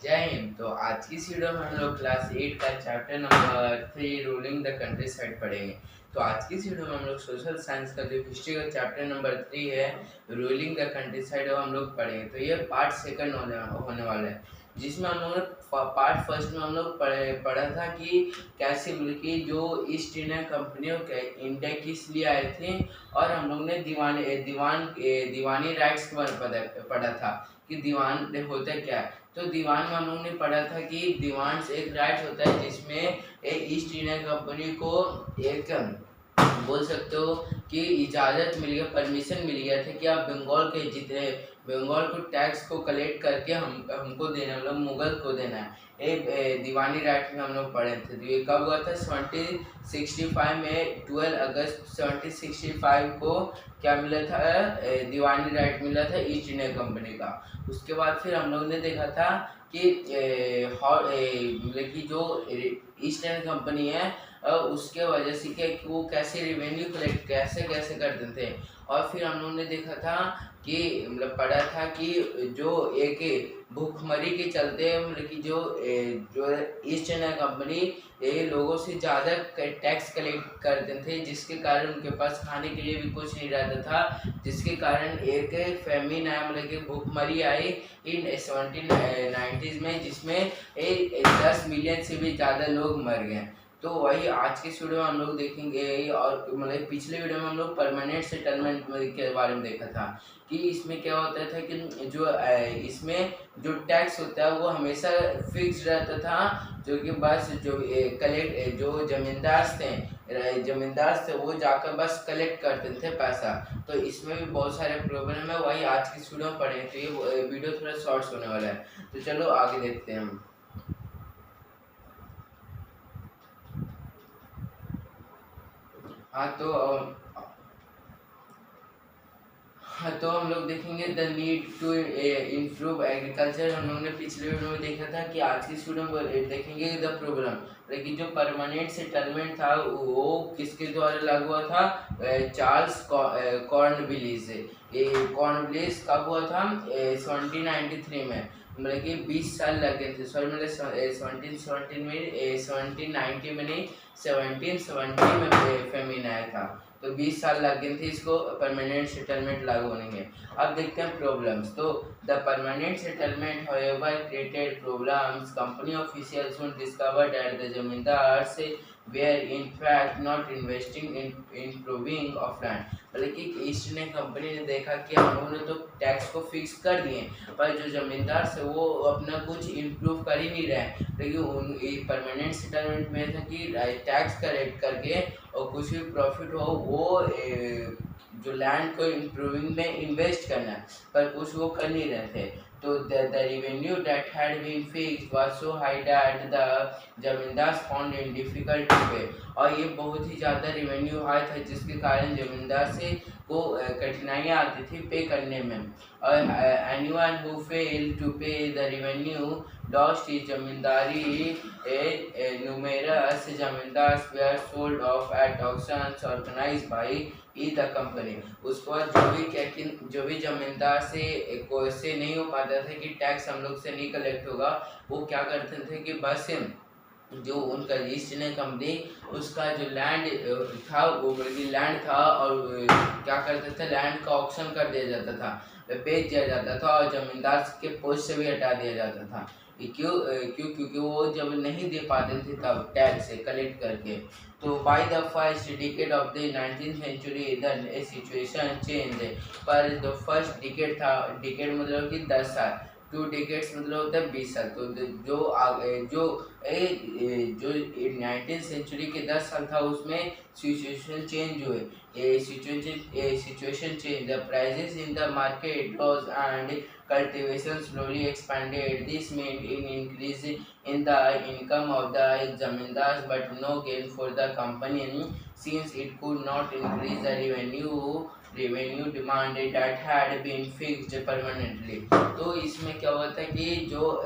जय हिंद। तो आज की इस वीडियो में हम लोग क्लास 8 का chapter number 3 ruling the country side पढ़ेंगे। तो आज की इस वीडियो में हम लोग सोशल साइंस का जो हिस्ट्री का चैप्टर नंबर 3 है रूलिंग द कंट्री साइड वो हम लोग पढ़ेंगे। तो ये पार्ट सेकंड होने वाला है, जिसमें हम लोगों ने पार्ट फर्स्ट में हम लोग पढ़ा था कि कैसे कि जो ईस्ट इंडिया कंपनियों के इंडिया किस लिए आए थे, और हम लोग ने दीवानी राइट्स के बारे में पढ़ा था कि दीवान होता क्या है। तो दीवान में हम लोगों ने पढ़ा था कि दीवान एक राइट होता है जिसमें एक ईस्ट इंडिया कंपनी को एक बोल सकते हो कि इजाज़त मिल गया, परमिशन मिल गया था कि आप बंगाल के जितने बंगाल को टैक्स को कलेक्ट करके हमको देना, मतलब मुगल को देना है। एक दीवानी राइट में हम लोग पढ़े थे। तो ये कब हुआ था? 1765 में 12 अगस्त 1765 को क्या मिला था? दीवानी राइट मिला था ईस्ट इंडिया कंपनी का। उसके बाद फिर हम लोग ने देखा था कि मतलब कि जो ईस्ट इंडिया कंपनी है उसके वजह से क्या कि वो कैसे रेवेन्यू कलेक्ट कैसे करते थे। और फिर हम लोगों ने देखा था कि मतलब पढ़ा था कि जो एक भूखमरी के चलते मतलब कि जो ईस्ट इंडिया कंपनी लोगों से ज़्यादा टैक्स कलेक्ट करते थे, जिसके कारण उनके पास खाने के लिए भी कुछ नहीं रहता था, जिसके कारण एक फेमिन आया, मतलब कि भूखमरी आई इन 1790s में, जिसमें 10 मिलियन से भी ज़्यादा लोग मर गए। तो वही आज के वीडियो में हम लोग देखेंगे। और मतलब पिछले वीडियो में हम लोग परमानेंट सेटलमेंट के बारे में देखा था कि इसमें क्या होता था कि जो इसमें जो टैक्स होता है वो हमेशा फिक्स रहता था, जो कि बस जो जमींदार थे वो जाकर बस कलेक्ट करते थे पैसा। तो इसमें भी बहुत सारे प्रॉब्लम है, वही आज की वीडियो में पढ़ेंगे। तो ये वीडियो थोड़ा शॉर्ट्स होने वाला है, तो चलो आगे देखते हैं हम। हाँ तो हम लोग देखेंगे the need to improve agriculture. हम लोगों ने पिछले वीडियो में देखा था कि आज की वीडियो में देखेंगे द प्रॉब्लम, लेकिन जो परमानेंट सेटलमेंट था वो किसके द्वारा लागू हुआ था? Charles Cornwallis. कॉर्नवालिस कब हुआ था? 1793 में, मतलब कि 20 साल लग गए थे। सॉरी मतलब 1790 में नहीं, 1770 में फेमिन आया था, तो 20 साल लग गए थे इसको परमानेंट सेटलमेंट लागू होने में। अब देखते हैं प्रॉब्लम्स। तो the permanent settlement however created problems. Company officials discovered that the zamindars were in fact not investing in improving of land. मतलब कि ईस्ट इंडिया कंपनी ने देखा कि हम लोगों ने तो टैक्स को फिक्स कर दिए, पर जो जमींदार से वो अपना कुछ इम्प्रूव कर ही नहीं रहे। लेकिन उन परमानेंट सेटलमेंट में था कि टैक्स कलेक्ट करके और कुछ भी प्रॉफिट हो वो जो लैंड को इम्प्रूविंग में इन्वेस्ट करना है, पर कुछ वो कर नहीं रहे थे। तो the revenue that had been fixed was so high that the जमींदार found it difficult to pay। और ये बहुत ही ज़्यादा रेवेन्यू हाई था, जिसके कारण जमींदार से को कठिनाइयाँ आती थी पे करने में। और anyone who failed to pay the revenue lost his zamindari. numerous zamindars were sold off at auctions organized by the company. उसके बाद जो भी जमींदार से नहीं हो पाता था कि टैक्स हम लोग से नहीं कलेक्ट होगा, वो क्या करते थे कि बस जो उनका ईस्ट इंडिया कंपनी उसका जो लैंड था वो बल्कि लैंड था, और क्या करते थे लैंड का ऑक्शन कर दिया जाता था, बेच दिया जाता था, और जमींदार के पोस्ट से भी हटा दिया जाता था। क्योंकि वो जब नहीं दे पाते थे तब टैक्स से कलेक्ट करके। तो by the first decade of the 19th century the situation change. पर जो फर्स्ट डिकेड था, डिकेड मतलब कि 10 साल, 2 डिकेड्स मतलब होता है 20 साल। तो जो 19th सेंचुरी के 10 साल था उसमें सिचुएशन चेंज हुए। Situation change, the prices in the market rose and cultivation slowly expanded. This meant an increase in the income of the zamindars but no gain for the company, since it could not increase the revenue demand that had been fixed permanently। तो इसमें क्या हुआ था कि जो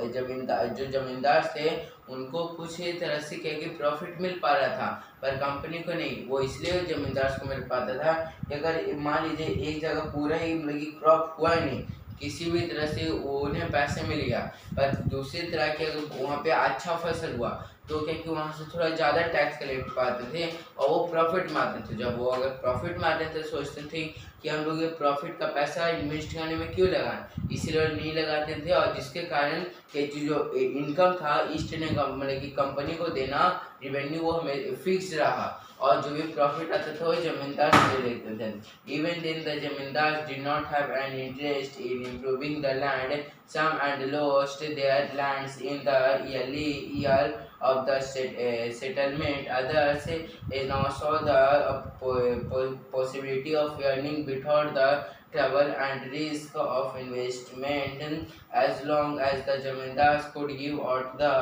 जमींदार थे उनको कुछ तरह से क्या कि प्रॉफिट मिल पा रहा था, पर कंपनी को नहीं। वो इसलिए जमींदार को मिल पाता था कि अगर मान लीजिए एक जगह पूरा ही मतलब कि क्रॉप हुआ ही नहीं, किसी भी तरह से उन्हें पैसे मिल गया, पर दूसरी तरह के अगर वहाँ पे अच्छा फसल हुआ तो क्या कि वहाँ से थोड़ा ज़्यादा टैक्स कलेक्ट पाते थे और वो प्रॉफिट में आते थे। जब वो अगर प्रॉफिट में आते थे सोचते थे कि हम लोग ये प्रॉफिट का पैसा इन्वेस्ट करने में क्यों लगाएं, इसीलिए नहीं लगाते थे, और जिसके कारण कि जो इनकम था ईस्ट ने मतलब कि कंपनी को देना रिवेन्यू वो हमें फिक्स रहा, और जो भी प्रॉफिट आता था वो जमींदार ले लेते थे। इवन देन द जमींदार did not have an interest in improving the land, some and lost their lands in the early year of the settlement. Others now saw the possibility of earning without the trouble and risk of investment. As long as the zamindars could give out the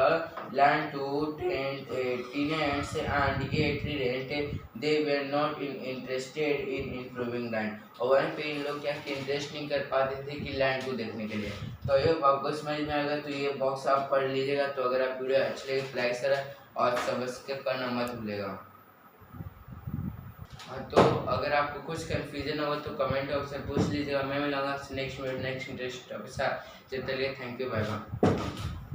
land to tenants and get rent, they were not interested in improving land. और वहीं पे इन लोग क्या कि interest नहीं कर पाते थे कि लैंड को देखने के लिए। तो ये आपको समझ में आएगा, तो ये बॉक्स आप पढ़ लीजिएगा। तो अगर आप वीडियो अच्छी लगे तो लाइक करें और सब्सक्राइब करना मत भूलेगा। तो अगर आपको कुछ कन्फ्यूजन होगा तो कमेंट बॉक्स में पूछ लीजिएगा, मैं मिलूंगा नेक्स्ट इंटरेस्ट के साथ। जब तक थैंक यू, बाय बाय।